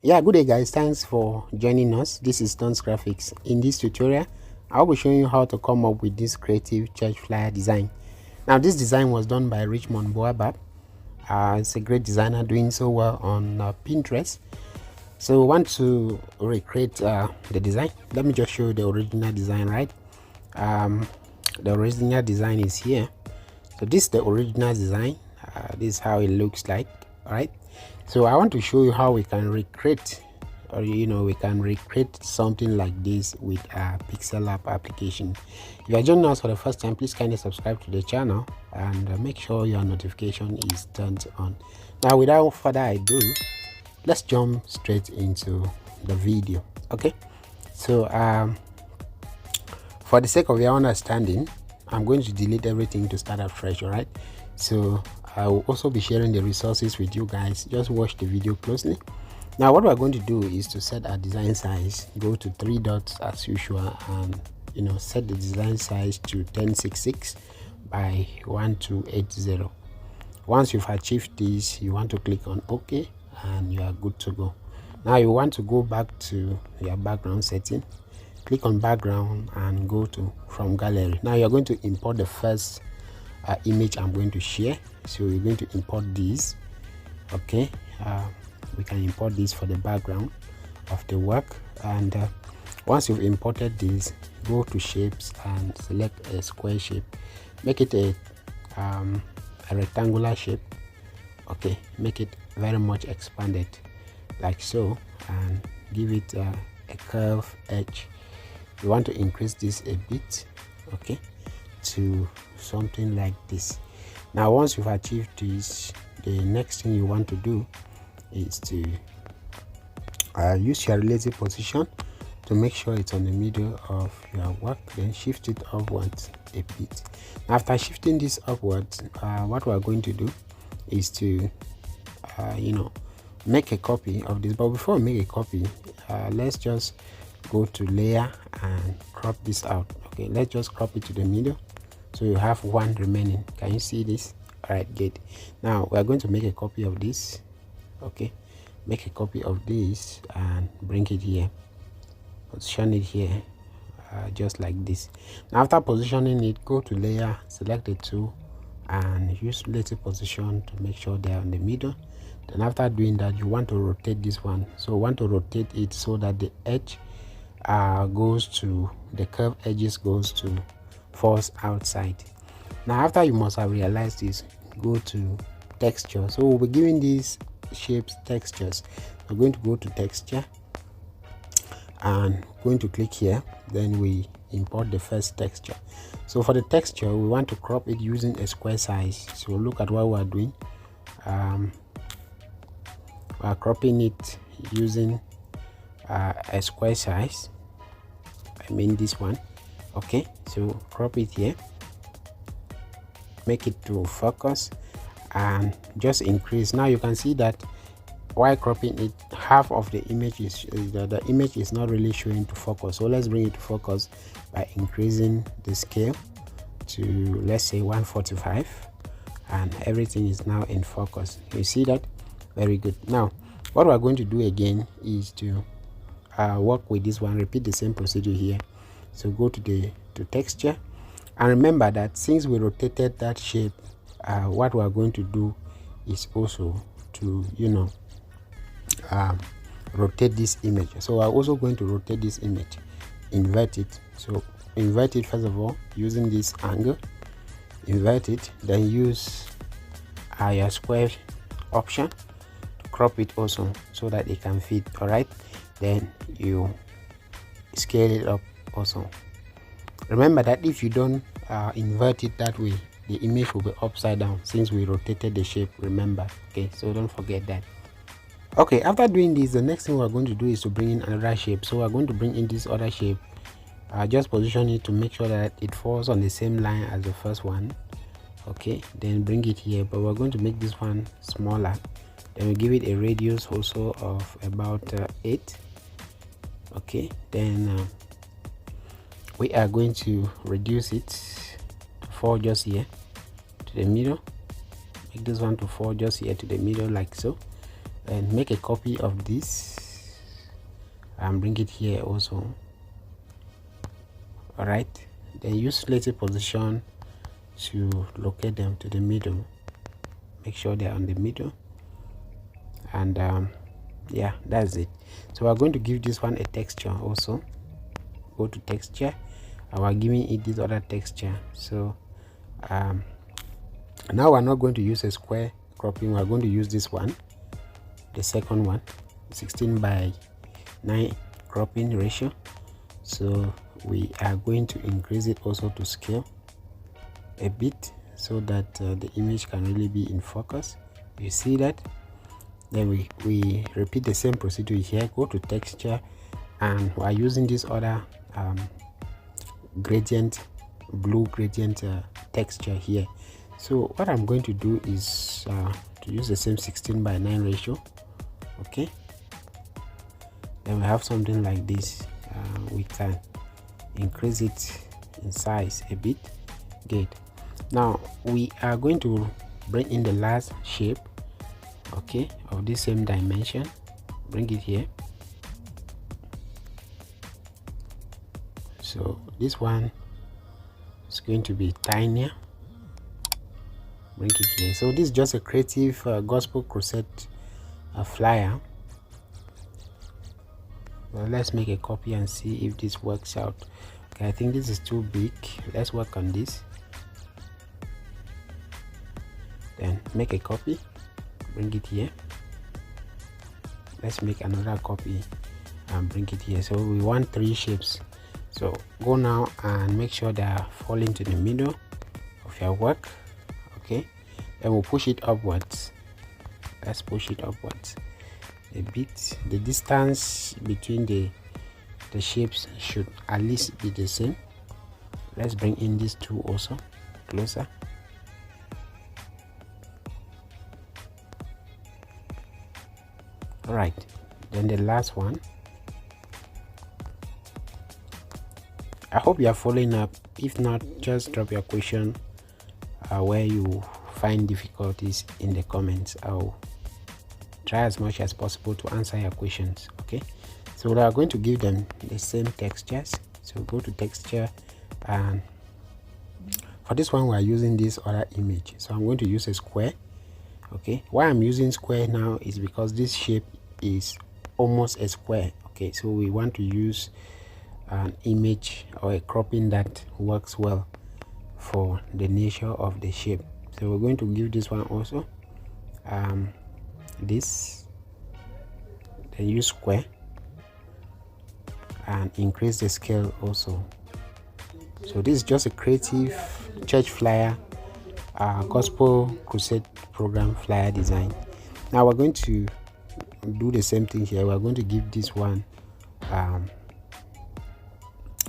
Yeah, good day guys, thanks for joining us. This is Tons Graphics. In this tutorial I'll be showing you how to come up with this creative church flyer design. Now this design was done by Richmond Boabab. It's a great designer doing so well on Pinterest. So we want to recreate the design. Let me just show you the original design, right? The original design is here. So this is the original design. This is how it looks like. All right, so I want to show you how we can recreate, or we can recreate something like this with a Pixellab application. If you are joining us for the first time, please kindly subscribe to the channel and make sure your notification is turned on. Now without further ado, let's jump straight into the video. Okay, so for the sake of your understanding, I'm going to delete everything to start afresh. All right, so I will also be sharing the resources with you guys. Just watch the video closely. Now what we're going to do is to set our design size, go to three dots as usual, and set the design size to 1066 by 1280. Once you've achieved this, you want to click on OK and you are good to go. Now you want to go back to your background setting, click on background and go to from gallery. Now you're going to import the first image I'm going to share. So we're going to import these. Okay, we can import this for the background of the work. And once you've imported this, go to shapes and select a square shape. Make it a rectangular shape. Okay, make it very much expanded like so, and give it a curved edge. You want to increase this a bit, okay, to something like this. Now once you've achieved this, the next thing you want to do is to use your relative position to make sure it's on the middle of your work, then shift it upwards a bit. After shifting this upwards, what we're going to do is to make a copy of this. But before we make a copy, let's just go to layer and crop this out. Okay, let's just crop it to the middle, so you have one remaining. Can you see this? All right, good. Now we are going to make a copy of this. Okay, make a copy of this and bring it here, position it here, just like this. Now after positioning it, go to layer, select the two and use relative position to make sure they are in the middle. Then after doing that, you want to rotate this one. So want to rotate it so that the edge goes to the curved edges goes to force outside. Now after you must have realized this, go to texture. So we'll be giving these shapes textures. We're going to go to texture and going to click here, then we import the first texture. So for the texture, we want to crop it using a square size. So look at what we're doing. We're cropping it using a square size. I mean this one. Okay, so crop it here, make it to focus and just increase. Now you can see that while cropping it, half of the image is the image is not really showing to focus. So let's bring it to focus by increasing the scale to, let's say, 145, and everything is now in focus. You see that? Very good. Now what we're going to do again is to work with this one, repeat the same procedure here. So go to texture, and remember that since we rotated that shape, what we are going to do is also to rotate this image. So we're also going to rotate this image, invert it. So invert it first of all using this angle, invert it, then use your square option to crop it also so that it can fit. All right, then you scale it up also. Remember that if you don't invert it that way, the image will be upside down since we rotated the shape, remember. Okay, so don't forget that. Okay, after doing this, the next thing we're going to do is to bring in another shape. So we're going to bring in this other shape, just position it to make sure that it falls on the same line as the first one. Okay, then bring it here, but we're going to make this one smaller. Then we give it a radius also of about 8. Okay, then we are going to reduce it to 4 just here to the middle. Make this one to 4 just here to the middle like so, and make a copy of this. and bring it here also. All right, then use relative position to locate them to the middle. Make sure they're on the middle, and yeah, that's it. So we're going to give this one a texture also. Go to texture, and we're giving it this other texture. So now we're not going to use a square cropping, we're going to use this one, the second one, 16:9 cropping ratio. So we are going to increase it also to scale a bit, so that the image can really be in focus. You see that? Then we repeat the same procedure here. Go to texture, and we are using this other gradient, blue gradient texture here. So what I'm going to do is to use the same 16:9 ratio. Okay, then we have something like this. We can increase it in size a bit. Good. Now we are going to bring in the last shape, okay, of this same dimension. Bring it here. So this one is going to be tinier. Bring it here. So this is just a creative gospel crusade flyer. Well, let's make a copy and see if this works out. Okay, I think this is too big. Let's work on this. Then make a copy, bring it here. Let's make another copy and bring it here. So we want 3 shapes. So go now and make sure they are falling to the middle of your work. Okay, then we'll push it upwards. Let's push it upwards a bit. The distance between the shapes should at least be the same. Let's bring in these 2 also closer. All right, then the last one. I hope you are following up. If not, just drop your question where you find difficulties in the comments. I'll try as much as possible to answer your questions. Okay, so we are going to give them the same textures. So go to texture, and for this one we are using this other image. So I'm going to use a square. Okay, why I'm using square now is because this shape is almost a square. Okay, so we want to use an image or a cropping that works well for the nature of the shape. So we're going to give this one also this, then use square and increase the scale also. So this is just a creative church flyer, gospel crusade program flyer design. Now we're going to do the same thing here. We're going to give this one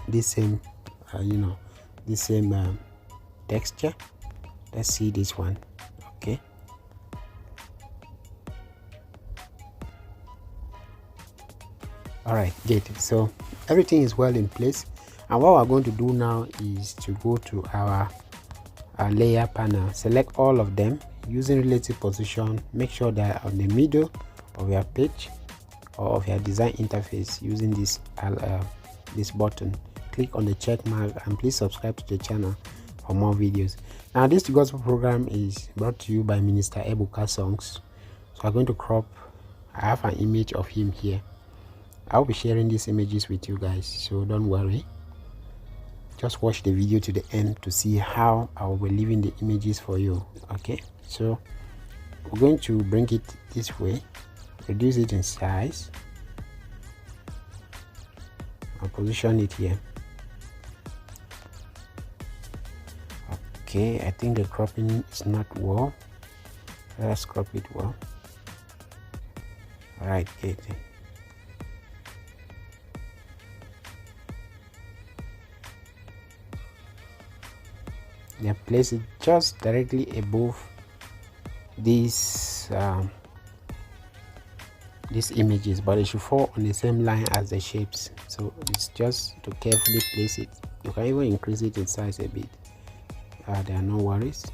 this same this same texture. Let's see this one. Okay, all right, good. So everything is well in place, and what we're going to do now is to go to our layer panel, select all of them using relative position, make sure they're on the middle of your page or of your design interface using this this button. Click on the check mark, and please subscribe to the channel for more videos. Now this gospel program is brought to you by Minister Ebuka Songs. So I'm going to crop. I have an image of him here. I'll be sharing these images with you guys, so don't worry, just watch the video to the end to see how I will be leaving the images for you. Okay, so we're going to bring it this way, reduce it in size, and position it here. Okay, I think the cropping is not well. Let's crop it well. All right, good. Then place it just directly above these images, but it should fall on the same line as the shapes. So it's just to carefully place it. You can even increase it in size a bit. There are no worries.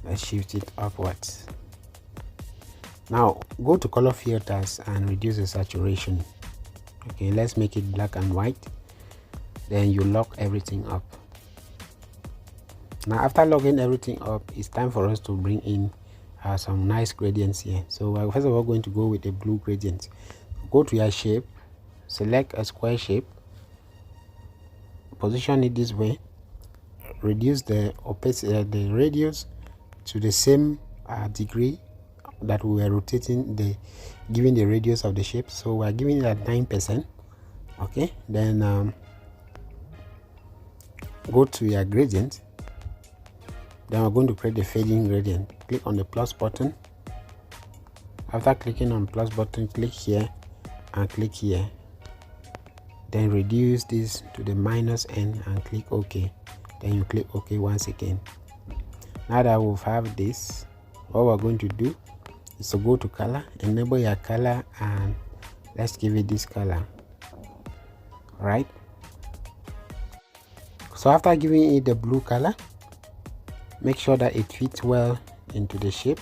Let's shift it upwards. Now go to color filters and reduce the saturation. Okay, let's make it black and white. Then you lock everything up. Now after logging everything up, it's time for us to bring in some nice gradients here. So we're first of all going to go with a blue gradient. Go to your shape, select a square shape, position it this way, reduce the opacity, the radius to the same degree that we were rotating giving the radius of the shape. So we're giving it at 9%. Okay, then go to your gradient. Then we're going to create the fading gradient. Click on the plus button. After clicking on plus button, click here and click here. Then reduce this to the minus n and click OK. Then you click OK once again. Now that we have this, what we're going to do is to go to color, enable your color, and let's give it this color. Right. So after giving it the blue color, make sure that it fits well into the shape.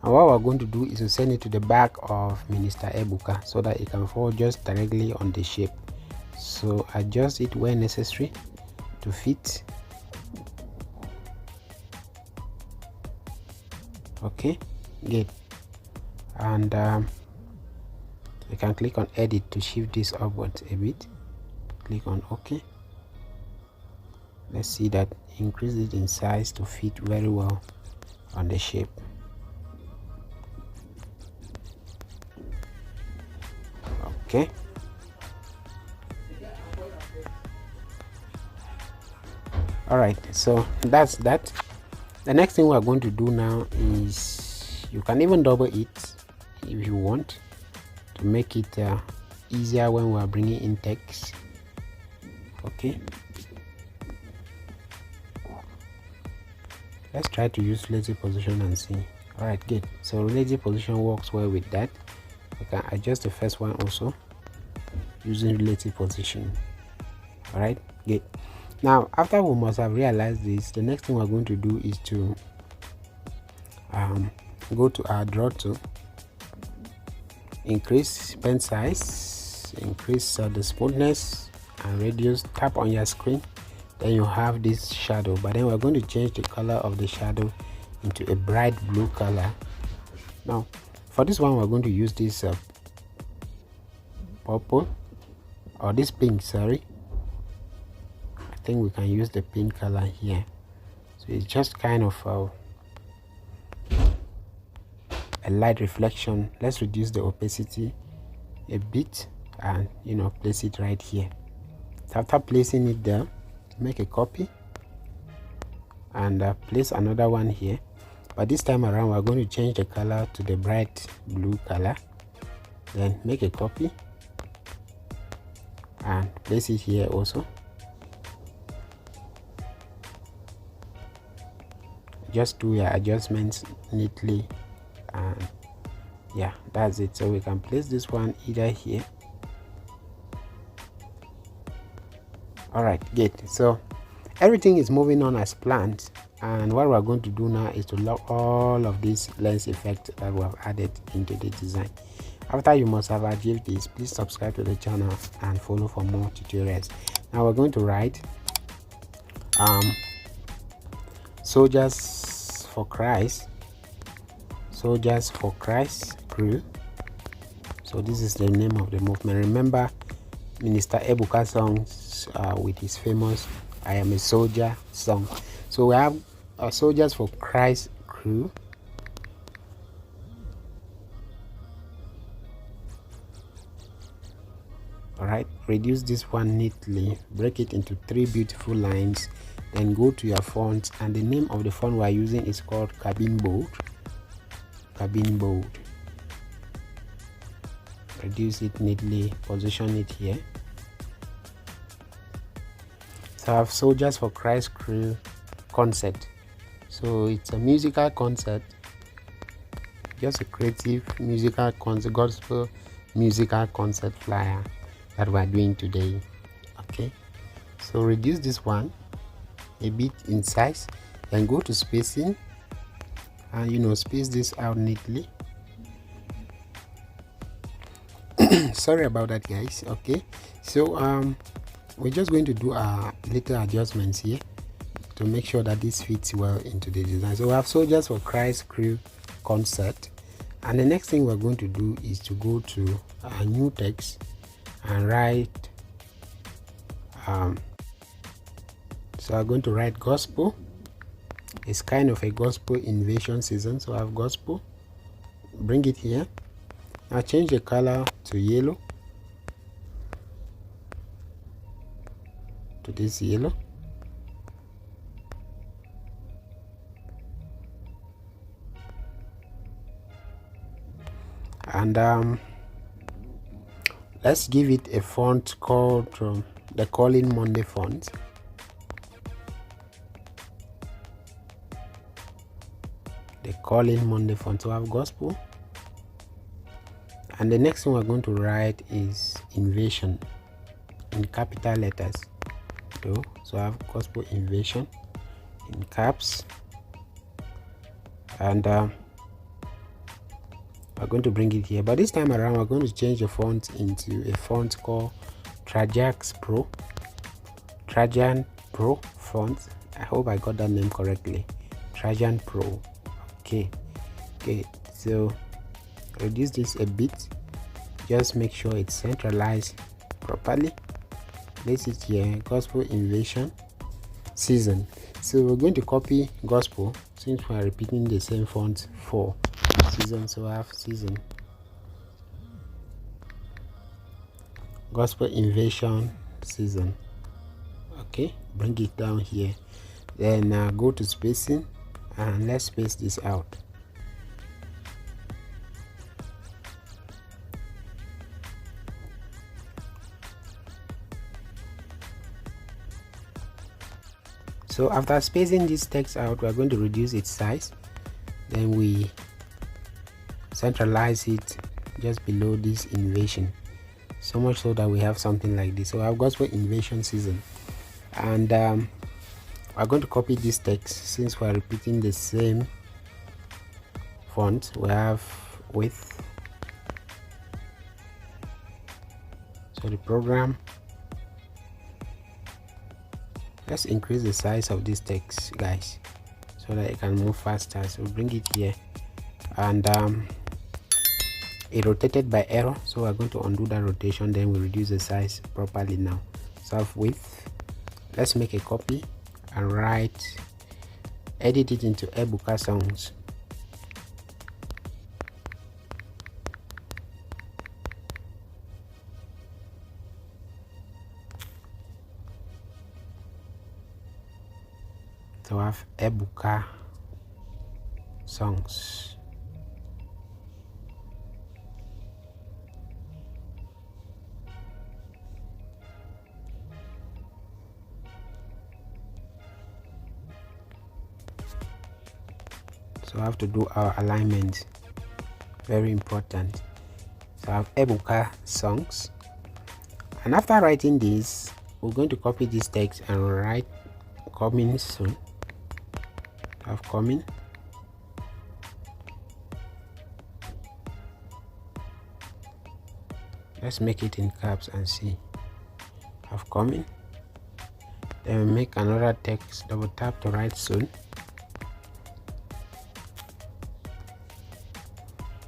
And what we're going to do is to send it to the back of Minister Ebuka so that it can fall just directly on the shape. So adjust it where necessary to fit. Okay, good. And you can click on edit to shift this upwards a bit. Click on OK. Let's see that increase it in size to fit very well on the shape. Okay. All right, so that's that. The next thing we're going to do now is you can even double it if you want to make it easier when we are bringing in text. Okay. Let's try to use relative position and see. All right, good. So relative position works well with that. You can adjust the first one also using relative position. All right, good. Now after we must have realized this, the next thing we're going to do is to go to our draw tool, increase pen size, increase the smoothness and radius. Tap on your screen, then you have this shadow, but then we're going to change the color of the shadow into a bright blue color. Now for this one, we're going to use this purple, or this pink, sorry. I think we can use the pink color here. So it's just kind of a light reflection. Let's reduce the opacity a bit and place it right here. So after placing it there, make a copy and place another one here, but this time around we're going to change the color to the bright blue color. Then make a copy and place it here also. Just do your adjustments neatly, and yeah, that's it. So we can place this one either here. All right, good. So everything is moving on as planned, and what we're going to do now is to lock all of these lens effects that we have added into the design. After you must have achieved this, please subscribe to the channel and follow for more tutorials. Now we're going to write Soldiers for Christ crew. So this is the name of the movement. Remember Minister Ebuka songs with his famous I Am a Soldier song. So we have Soldiers for Christ crew. All right, reduce this one neatly, break it into 3 beautiful lines, then go to your font, and the name of the font we are using is called Cabin Bold. Reduce it neatly, position it here. So I have Soldiers for Christ crew concert. So it's a musical concert, just a creative musical concert, gospel musical concert flyer that we're doing today. Okay, so reduce this one a bit in size, then go to spacing and space this out neatly. Sorry about that, guys. Okay, so we're just going to do a little adjustments here to make sure that this fits well into the design. So we have Soldiers for Christ Crew concert, and the next thing we're going to do is to go to a new text and write so I'm going to write gospel. It's kind of a gospel invasion season, so I have gospel. Bring it here. Now change the color to yellow, to this yellow. And let's give it a font called the Calling Monday font. The Calling Monday font. So I have gospel, and the next thing we're going to write is invasion in capital letters. So I have gospel invasion in caps, and we're going to bring it here, but this time around we're going to change the font into a font called Trajan Pro font. I hope I got that name correctly. Trajan Pro. Okay, so reduce this a bit, just make sure it's centralized properly. Place it here, gospel invasion season. So we're going to copy gospel since we're repeating the same font for season. So I have season, gospel invasion season. Okay, bring it down here, then go to spacing and let's space this out. So after spacing this text out, we're going to reduce its size, then we centralize it just below this invasion, so much so that we have something like this. So I've got for invasion season, and we're going to copy this text since we're repeating the same font. We have width, so the program, let's increase the size of this text, guys, so that it can move faster. So bring it here, and it rotated by error, so we're going to undo that rotation, then we reduce the size properly. Now so width, let's make a copy and edit it into Ebuka Songs. So I have Ebuka Songs. So I have to do our alignment, very important. So I have Ebuka Songs, and after writing this, we're going to copy this text and write coming soon. I have coming, let's make it in caps and see. I have coming, then we make another text, double tap to write soon.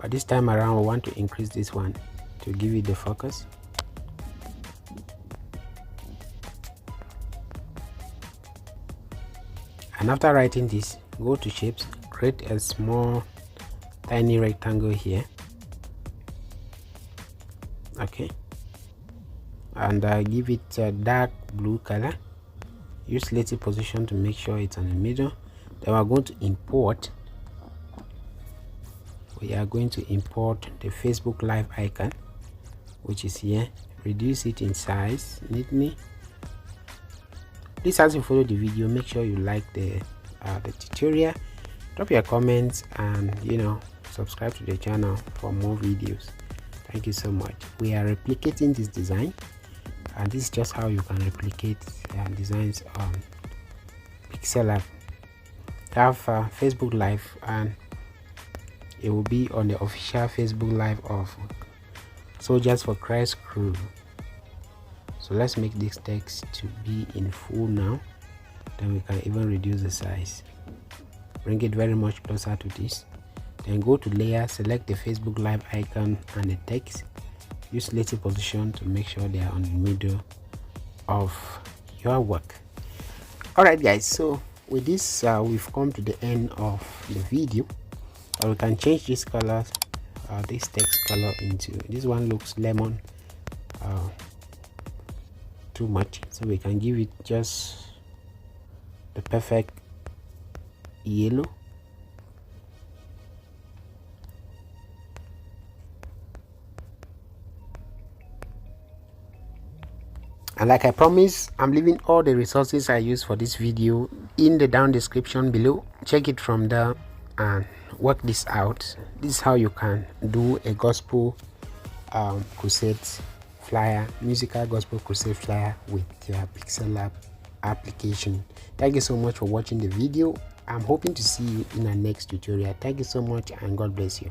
But this time around we want to increase this one to give it the focus. And after writing this, go to shapes, create a small tiny rectangle here. Okay, and give it a dark blue color. Use relative position to make sure it's on the middle. Then we're going to import. We are going to import the Facebook Live icon, which is here. Reduce it in size neatly. Please, as you follow the video, make sure you like the tutorial, drop your comments, and subscribe to the channel for more videos. Thank you so much. We are replicating this design, and this is just how you can replicate designs on Pixellab. Have Facebook Live, and it will be on the official Facebook Live of Soldiers for Christ crew. So let's make this text to be in full now. Then we can even reduce the size, bring it very much closer to this. Then go to layer, select the Facebook Live icon and the text. Use relative position to make sure they are on the middle of your work. Alright guys, so with this we've come to the end of the video. We can change this color, this text color into, this one looks lemon too much, so we can give it just the perfect yellow. And like I promised, I'm leaving all the resources I use for this video in the down description below. Check it from there and work this out. This is how you can do a gospel crusade flyer, musical gospel crusade flyer with your Pixellab application. Thank you so much for watching the video. I'm hoping to see you in our next tutorial. Thank you so much and God bless you.